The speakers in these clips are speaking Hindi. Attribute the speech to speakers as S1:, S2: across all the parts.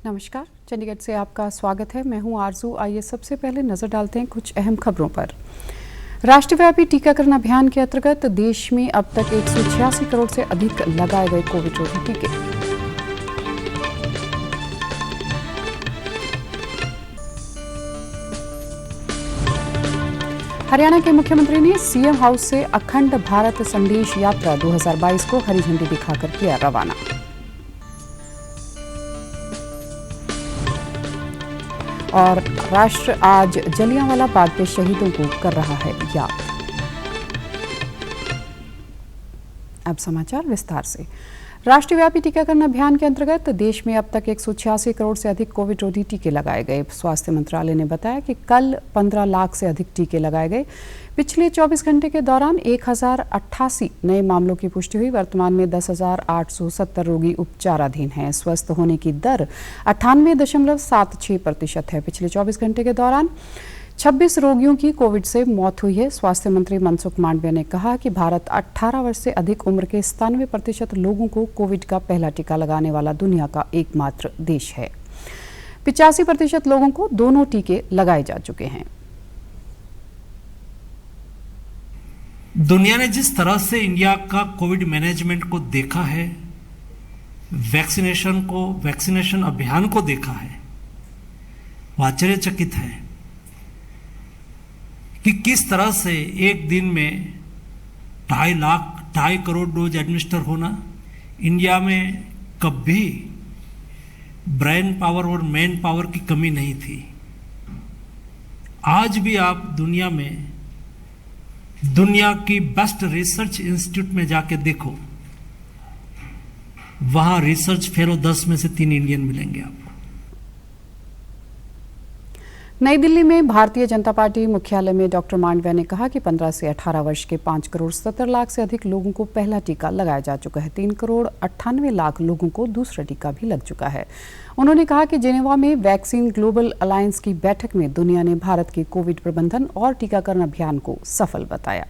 S1: नमस्कार, चंडीगढ़ से आपका स्वागत है। मैं हूं आरजू। आइए सबसे पहले नजर डालते हैं कुछ अहम खबरों पर। राष्ट्रव्यापी टीकाकरण अभियान के अंतर्गत देश में अब तक 186 करोड़ से अधिक लगाए गए कोविड रोधी टीके। हरियाणा के मुख्यमंत्री ने सीएम हाउस से अखंड भारत संदेश यात्रा 2022 को हरी झंडी दिखाकर किया रवाना। और राष्ट्र आज जलियांवाला बाग के शहीदों को कर रहा है याद। अब समाचार विस्तार से। राष्ट्रव्यापी टीकाकरण अभियान के अंतर्गत देश में अब तक 186 करोड़ से अधिक कोविड रोधी टीके लगाए गए। स्वास्थ्य मंत्रालय ने बताया कि कल 15 लाख से अधिक टीके लगाए गए। पिछले 24 घंटे के दौरान 1088 नए मामलों की पुष्टि हुई। वर्तमान में 10,870 रोगी उपचाराधीन हैं। स्वस्थ होने की दर 98.76% है। पिछले 24 घंटे के दौरान 26 रोगियों की कोविड से मौत हुई है। स्वास्थ्य मंत्री मनसुख मांडविया ने कहा कि भारत 18 वर्ष से अधिक उम्र के 97% लोगों को कोविड का पहला टीका लगाने वाला दुनिया का एकमात्र देश है। 85% लोगों को दोनों टीके लगाए जा चुके हैं।
S2: दुनिया ने जिस तरह से इंडिया का कोविड मैनेजमेंट को देखा है, वैक्सीनेशन अभियान को देखा है, वो आश्चर्यचकित है कि किस तरह से एक दिन में 2.5 करोड़ डोज एडमिनिस्टर होना। इंडिया में कभी ब्रेन पावर और मैन पावर की कमी नहीं थी। आज भी आप दुनिया की बेस्ट रिसर्च इंस्टीट्यूट में जाके देखो, वहां रिसर्च फेलो 10 में से 3 इंडियन मिलेंगे आपको।
S1: नई दिल्ली में भारतीय जनता पार्टी मुख्यालय में डॉक्टर मांडविया ने कहा कि 15 से 18 वर्ष के 5 करोड़ 70 लाख से अधिक लोगों को पहला टीका लगाया जा चुका है। 3 करोड़ 98 लाख लोगों को दूसरा टीका भी लग चुका है। उन्होंने कहा कि जेनेवा में वैक्सीन ग्लोबल अलायंस की बैठक में दुनिया ने भारत के कोविड प्रबंधन और टीकाकरण अभियान को सफल बताया।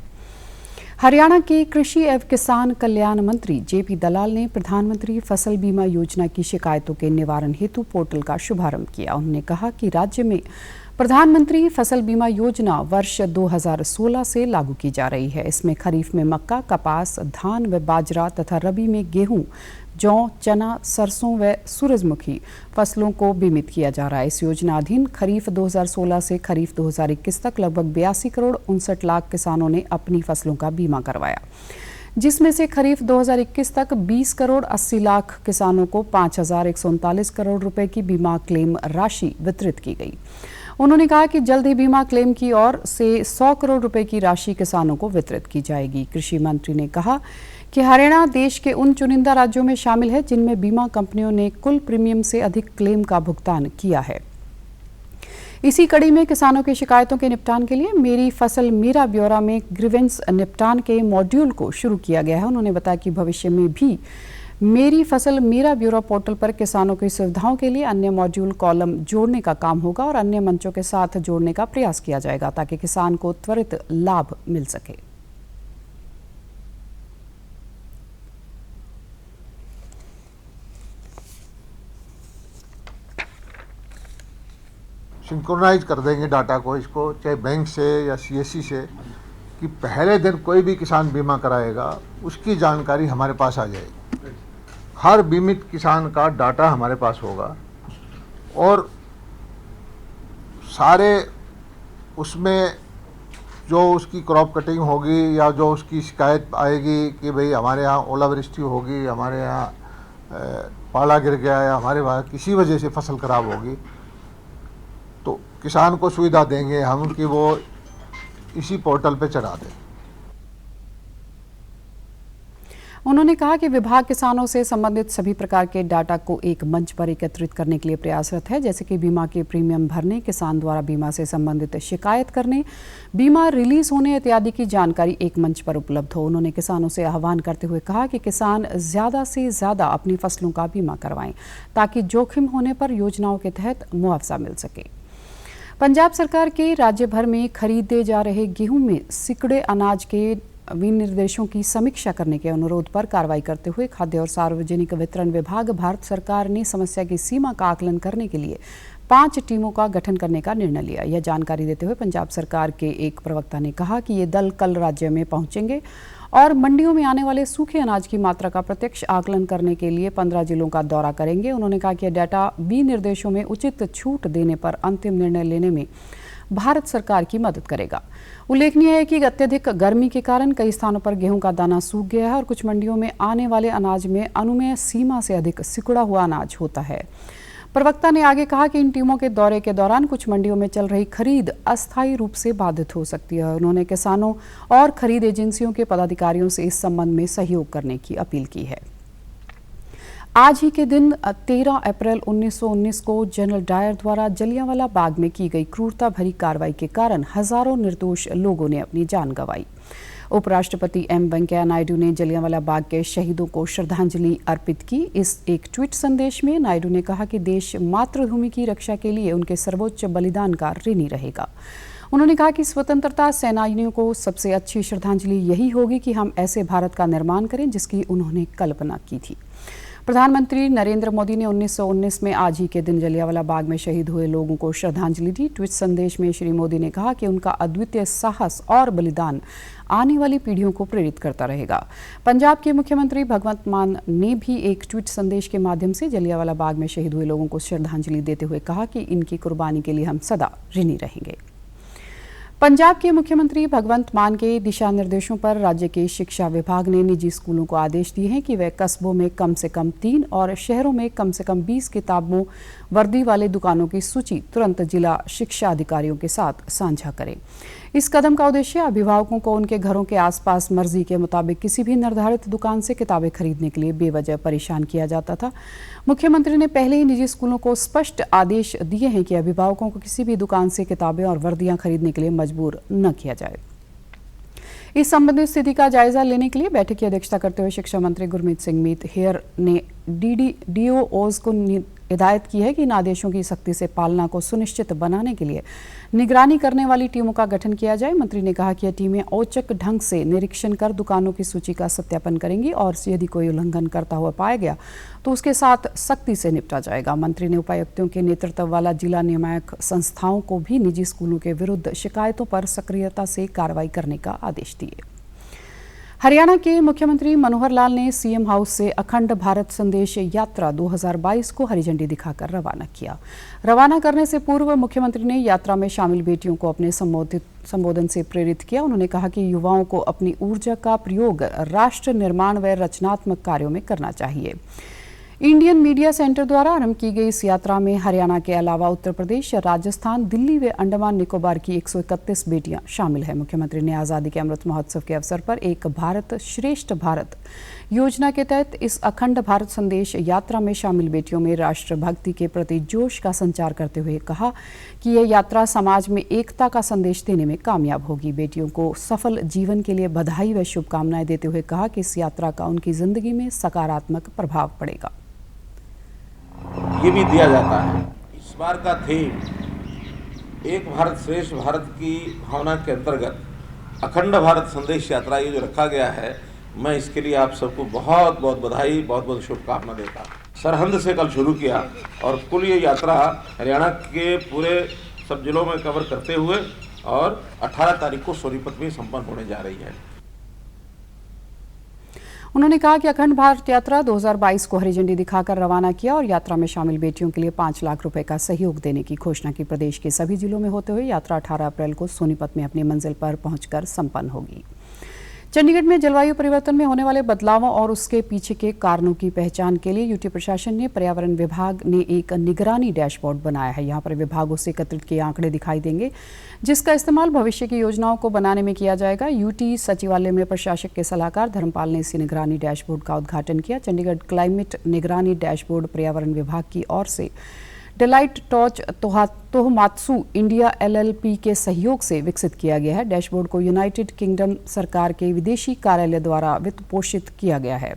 S1: हरियाणा के कृषि एवं किसान कल्याण मंत्री जेपी दलाल ने प्रधानमंत्री फसल बीमा योजना की शिकायतों के निवारण हेतु पोर्टल का शुभारंभ किया। उन्होंने कहा कि राज्य में प्रधानमंत्री फसल बीमा योजना वर्ष 2016 से लागू की जा रही है। इसमें खरीफ में मक्का, कपास, धान व बाजरा तथा रबी में गेहूं, जौ, चना, सरसों व सूरजमुखी फसलों को बीमित किया जा रहा है। इस योजना अधीन खरीफ 2016 से खरीफ 2021 तक लगभग 82 करोड़ 59 लाख किसानों ने अपनी फसलों का बीमा करवाया, जिसमें से खरीफ 2021 तक 20 करोड़ 80 लाख किसानों को 5,139 करोड़ रुपए की बीमा क्लेम राशि वितरित की गई। उन्होंने कहा कि जल्द ही बीमा क्लेम की ओर से 100 करोड़ रुपए की राशि किसानों को वितरित की जाएगी। कृषि मंत्री ने कहा कि हरियाणा देश के उन चुनिंदा राज्यों में शामिल है जिनमें बीमा कंपनियों ने कुल प्रीमियम से अधिक क्लेम का भुगतान किया है। इसी कड़ी में किसानों की शिकायतों के निपटान के लिए मेरी फसल मेरा ब्यौरा में ग्रीवेंस निपटान के मॉड्यूल को शुरू किया गया है। उन्होंने बताया कि भविष्य में भी मेरी फसल मेरा ब्यूरो पोर्टल पर किसानों की सुविधाओं के लिए अन्य मॉड्यूल कॉलम जोड़ने का काम होगा और अन्य मंचों के साथ जोड़ने का प्रयास किया जाएगा ताकि किसान को त्वरित लाभ मिल सके।
S3: सिंक्रोनाइज कर देंगे डाटा को, इसको चाहे बैंक से या सीएससी से, कि पहले दिन कोई भी किसान बीमा कराएगा उसकी जानकारी हमारे पास आ जाएगी। हर बीमित किसान का डाटा हमारे पास होगा और सारे उसमें जो उसकी क्रॉप कटिंग होगी या जो उसकी शिकायत आएगी कि भाई हमारे यहाँ ओलावृष्टि होगी, हमारे यहाँ पाला गिर गया या हमारे वहाँ किसी वजह से फसल खराब होगी, तो किसान को सुविधा देंगे हम कि वो इसी पोर्टल पे चढ़ा दें।
S1: उन्होंने कहा कि विभाग किसानों से संबंधित सभी प्रकार के डाटा को एक मंच पर एकत्रित करने के लिए प्रयासरत है, जैसे कि बीमा के प्रीमियम भरने, किसान द्वारा बीमा से संबंधित शिकायत करने, बीमा रिलीज होने इत्यादि की जानकारी एक मंच पर उपलब्ध हो। उन्होंने किसानों से आह्वान करते हुए कहा कि किसान ज़्यादा से ज़्यादा अपनी फसलों का बीमा करवाएं ताकि जोखिम होने पर योजनाओं के तहत मुआवजा मिल सके। पंजाब सरकार के राज्य भर में खरीदे जा रहे गेहूं में सिकड़े अनाज के विनिर्देशों की समीक्षा करने के अनुरोध पर कार्रवाई करते हुए खाद्य और सार्वजनिक वितरण विभाग भारत सरकार ने समस्या की सीमा का आकलन करने के लिए 5 टीमों का गठन करने का निर्णय लिया। यह जानकारी देते हुए पंजाब सरकार के एक प्रवक्ता ने कहा कि ये दल कल राज्य में पहुंचेंगे और मंडियों में आने वाले सूखे अनाज की मात्रा का प्रत्यक्ष आकलन करने के लिए 15 जिलों का दौरा करेंगे। उन्होंने कहा कि यह डाटा विनिर्देशों में उचित छूट देने पर अंतिम निर्णय लेने में भारत सरकार की मदद करेगा। उल्लेखनीय है कि अत्यधिक गर्मी के कारण कई स्थानों पर गेहूं का दाना सूख गया है और कुछ मंडियों में आने वाले अनाज में अनुमेय सीमा से अधिक सिकुड़ा हुआ अनाज होता है। प्रवक्ता ने आगे कहा कि इन टीमों के दौरे के दौरान कुछ मंडियों में चल रही खरीद अस्थायी रूप से बाधित हो सकती है। उन्होंने किसानों और खरीद एजेंसियों के पदाधिकारियों से इस संबंध में सहयोग करने की अपील की है। आज ही के दिन 13 अप्रैल 1919 को जनरल डायर द्वारा जलियांवाला बाग में की गई क्रूरता भरी कार्रवाई के कारण हजारों निर्दोष लोगों ने अपनी जान गंवाई। उपराष्ट्रपति एम वेंकैया नायडू ने जलियांवाला बाग के शहीदों को श्रद्धांजलि अर्पित की। इस एक ट्वीट संदेश में नायडू ने कहा कि देश मातृभूमि की रक्षा के लिए उनके सर्वोच्च बलिदान का ऋणी रहेगा। उन्होंने कहा कि स्वतंत्रता सेनानियों को सबसे अच्छी श्रद्धांजलि यही होगी कि हम ऐसे भारत का निर्माण करें जिसकी उन्होंने कल्पना की थी। प्रधानमंत्री नरेंद्र मोदी ने 1919 में आज ही के दिन जलियांवाला बाग में शहीद हुए लोगों को श्रद्धांजलि दी। ट्वीट संदेश में श्री मोदी ने कहा कि उनका अद्वितीय साहस और बलिदान आने वाली पीढ़ियों को प्रेरित करता रहेगा। पंजाब के मुख्यमंत्री भगवंत मान ने भी एक ट्वीट संदेश के माध्यम से जलियांवाला बाग में शहीद हुए लोगों को श्रद्धांजलि देते हुए कहा कि इनकी कुर्बानी के लिए हम सदा ऋणी रहेंगे। पंजाब के मुख्यमंत्री भगवंत मान के दिशा निर्देशों पर राज्य के शिक्षा विभाग ने निजी स्कूलों को आदेश दिए हैं कि वे कस्बों में कम से कम 3 और शहरों में कम से कम 20 किताबों वर्दी वाले दुकानों की सूची तुरंत जिला शिक्षा अधिकारियों के साथ साझा करें। इस कदम का उद्देश्य अभिभावकों को उनके घरों के आसपास मर्जी के मुताबिक किसी भी निर्धारित दुकान से किताबें खरीदने के लिए बेवजह परेशान किया जाता था। मुख्यमंत्री ने पहले ही निजी स्कूलों को स्पष्ट आदेश दिए हैं कि अभिभावकों को किसी भी दुकान से किताबें और वर्दियां खरीदने के लिए मजबूर न किया जाए। इस संबंधित स्थिति का जायजा लेने के लिए बैठक की अध्यक्षता करते हुए शिक्षा मंत्री गुरमीत सिंह मीत ने डीओओज को हिदायत की है कि इन आदेशों की सख्ती से पालना को सुनिश्चित बनाने के लिए निगरानी करने वाली टीमों का गठन किया जाए। मंत्री ने कहा कि यह टीमें औचक ढंग से निरीक्षण कर दुकानों की सूची का सत्यापन करेंगी और यदि कोई उल्लंघन करता हुआ पाया गया तो उसके साथ सख्ती से निपटा जाएगा। मंत्री ने उपायुक्तों के नेतृत्व वाला जिला नियामक संस्थाओं को भी निजी स्कूलों के विरुद्ध शिकायतों पर सक्रियता से कार्रवाई करने का आदेश दिए। हरियाणा के मुख्यमंत्री मनोहर लाल ने सीएम हाउस से अखंड भारत संदेश यात्रा 2022 को हरी झंडी दिखाकर रवाना किया। रवाना करने से पूर्व मुख्यमंत्री ने यात्रा में शामिल बेटियों को अपने संबोधन से प्रेरित किया। उन्होंने कहा कि युवाओं को अपनी ऊर्जा का प्रयोग राष्ट्र निर्माण व रचनात्मक कार्यों में करना चाहिए। इंडियन मीडिया सेंटर द्वारा आरंभ की गई इस यात्रा में हरियाणा के अलावा उत्तर प्रदेश, राजस्थान, दिल्ली व अंडमान निकोबार की 131 बेटियां शामिल हैं। मुख्यमंत्री ने आज़ादी के अमृत महोत्सव के अवसर पर एक भारत श्रेष्ठ भारत योजना के तहत इस अखंड भारत संदेश यात्रा में शामिल बेटियों में राष्ट्रभक्ति के प्रति जोश का संचार करते हुए कहा कि यह यात्रा समाज में एकता का संदेश देने में कामयाब होगी। बेटियों को सफल जीवन के लिए बधाई व शुभकामनाएं देते हुए कहा कि इस यात्रा का उनकी जिंदगी में सकारात्मक प्रभाव पड़ेगा।
S4: ये भी दिया जाता है। इस बार का थीम एक भारत श्रेष्ठ भारत की भावना के अंतर्गत अखंड भारत संदेश यात्रा ये जो रखा गया है, मैं इसके लिए आप सबको बहुत बहुत बधाई, बहुत बहुत शुभकामना देता हूँ। सरहंद से कल शुरू किया और कुल ये यात्रा हरियाणा के पूरे सब जिलों में कवर करते हुए और 18 तारीख को सोनीपत में संपन्न होने जा रही है।
S1: उन्होंने कहा कि अखंड भारत यात्रा 2022 को हरी झंडी दिखाकर रवाना किया और यात्रा में शामिल बेटियों के लिए 5 लाख रुपए का सहयोग देने की घोषणा की। प्रदेश के सभी जिलों में होते हुए यात्रा 18 अप्रैल को सोनीपत में अपनी मंजिल पर पहुंचकर संपन्न होगी। चंडीगढ़ में जलवायु परिवर्तन में होने वाले बदलावों और उसके पीछे के कारणों की पहचान के लिए यूटी प्रशासन ने पर्यावरण विभाग ने एक निगरानी डैशबोर्ड बनाया है। यहाँ पर विभागों से एकत्रित किए आंकड़े दिखाई देंगे, जिसका इस्तेमाल भविष्य की योजनाओं को बनाने में किया जाएगा। यूटी सचिवालय में प्रशासक के सलाहकार धर्मपाल ने इसी निगरानी डैशबोर्ड का उद्घाटन किया। चंडीगढ़ क्लाइमेट निगरानी डैशबोर्ड पर्यावरण विभाग की ओर से डेलाइट टॉर्च तोहमात्सु इंडिया एलएलपी के सहयोग से विकसित किया गया है। डैशबोर्ड को यूनाइटेड किंगडम सरकार के विदेशी कार्यालय द्वारा वित्त पोषित किया गया है।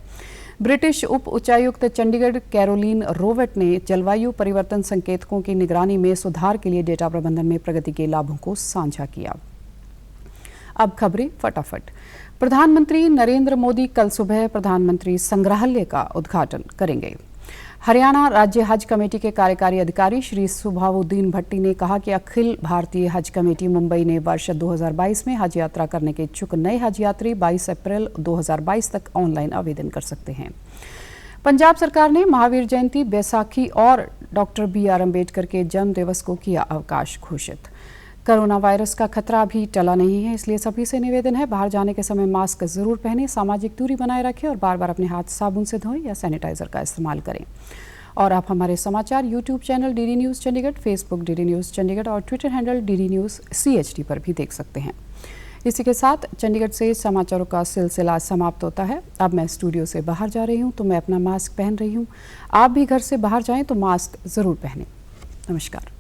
S1: ब्रिटिश उप उच्चायुक्त चंडीगढ़ कैरोलीन रोवेट ने जलवायु परिवर्तन संकेतकों की निगरानी में सुधार के लिए डेटा प्रबंधन में प्रगति के लाभों को साझा किया। अब खबरें फटाफट। प्रधानमंत्री नरेंद्र मोदी कल सुबह प्रधानमंत्री संग्रहालय का उद्घाटन करेंगे। हरियाणा राज्य हज कमेटी के कार्यकारी अधिकारी श्री सुभाउद्दीन भट्टी ने कहा कि अखिल भारतीय हज कमेटी मुंबई ने वर्ष 2022 में हज यात्रा करने के इच्छुक नए हज यात्री 22 अप्रैल 2022 तक ऑनलाइन आवेदन कर सकते हैं। पंजाब सरकार ने महावीर जयंती, बैसाखी और डॉक्टर BR अम्बेडकर के जन्म दिवस को किया अवकाश घोषित। कोरोना वायरस का खतरा भी टला नहीं है, इसलिए सभी से निवेदन है, बाहर जाने के समय मास्क जरूर पहनें, सामाजिक दूरी बनाए रखें और बार बार अपने हाथ साबुन से धोएं या सैनिटाइजर का इस्तेमाल करें। और आप हमारे समाचार YouTube channel DD news Chandigarh, Facebook DD news Chandigarh और Twitter handle DD news CHD पर भी देख सकते हैं। इसी के साथ चंडीगढ़ से समाचारों का सिलसिला समाप्त होता है। अब मैं स्टूडियो से बाहर जा रही हूँ तो मैं अपना मास्क पहन रही हूँ। आप भी घर से बाहर जाएं तो मास्क ज़रूर पहनें। नमस्कार।